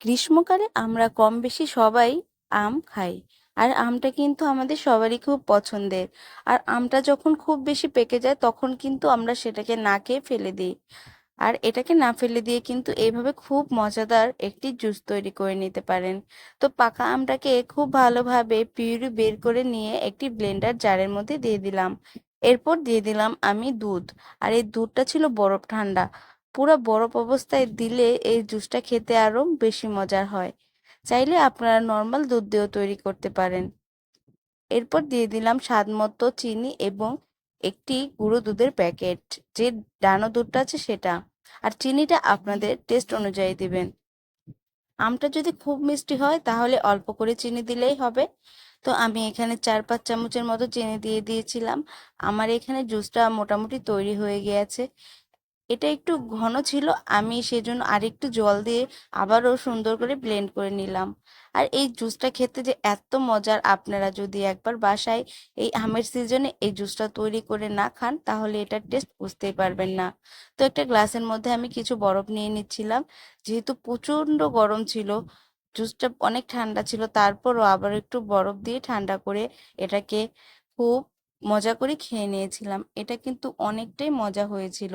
গ্রীষ্মকালে আমরা কম বেশি সবাই আম খাই। আর আমটা কিন্তু আমাদের সবারই খুব পছন্দের। আর আমটা যখন খুব বেশি পেকে যায় তখন কিন্তু আমরা সেটাকে না খেয়ে ফেলে দিই। আর এটাকে না ফেলে দিয়ে কিন্তু এইভাবে খুব মজাদার একটি জুস তৈরি করে নিতে পারেন। তো পাকা আমটাকে খুব ভালোভাবে পিউরি বের করে নিয়ে একটি ব্লেন্ডার জারের মধ্যে দিয়ে দিলাম। এরপর দিয়ে দিলাম আমি দুধ। আর এই দুধটা ছিল বরফ ঠান্ডা। পুরো বরফ অবস্থায় দিলে এই জুসটা খেতে আরো বেশি মজার হয়। চাইলে আপনারা নর্মাল দুধ দিয়েও তৈরি করতে পারেন। এরপর দিয়ে দিলাম স্বাদ মতো চিনি এবং একটি গুঁড়ো দুধের প্যাকেট, যে ডানো দুধটা আছে সেটা। আর চিনিটা আপনাদের টেস্ট অনুযায়ী দিবেন। আমটা যদি খুব মিষ্টি হয় তাহলে অল্প করে চিনি দিলেই হবে। তো আমি এখানে 4-5 চামচের মতো চিনি দিয়ে দিয়েছিলাম। আমার এখানে জুসটা মোটামুটি তৈরি হয়ে গিয়েছে। এটা একটু ঘন ছিল, আমি সেজন্য আরেকটু জল দিয়ে আবারও সুন্দর করে ব্লেন্ড করে নিলাম। আর এই জুসটা খেতে যে এত মজার, আপনারা যদি একবার বাসায় এই আমের সিজনে এই জুসটা তৈরি করে না খান তাহলে এটার টেস্ট বুঝতেই পারবেন না। তো একটা গ্লাসের মধ্যে আমি কিছু বরফ নিয়ে নিচ্ছিলাম। যেহেতু প্রচন্ড গরম ছিল, জুসটা অনেক ঠান্ডা ছিল, তারপরও আবার একটু বরফ দিয়ে ঠান্ডা করে এটাকে খুব মজা করে খেয়ে নিয়েছিলাম। এটা কিন্তু অনেকটাই মজা হয়েছিল।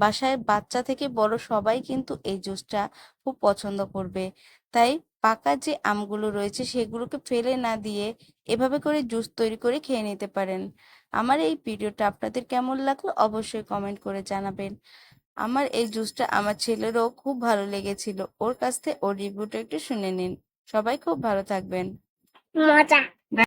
বাসায় বাচ্চা থেকে বড় সবাই কিন্তু এই জুসটা খুব পছন্দ করবে। তাই পাকা যে আমগুলো রয়েছে সেগুলোকে ফেলে না দিয়ে এভাবে করে জুস তৈরি করে খেয়ে নিতে পারেন। আমার এই ভিডিওটা আপনাদের কেমন লাগলো অবশ্যই কমেন্ট করে জানাবেন। আমার এই জুসটা আমার ছেলেরও খুব ভালো লেগেছিল, ওর কাছ থেকে ওর রিভিউটা একটু শুনে নিন। সবাই খুব ভালো থাকবেন। মজা।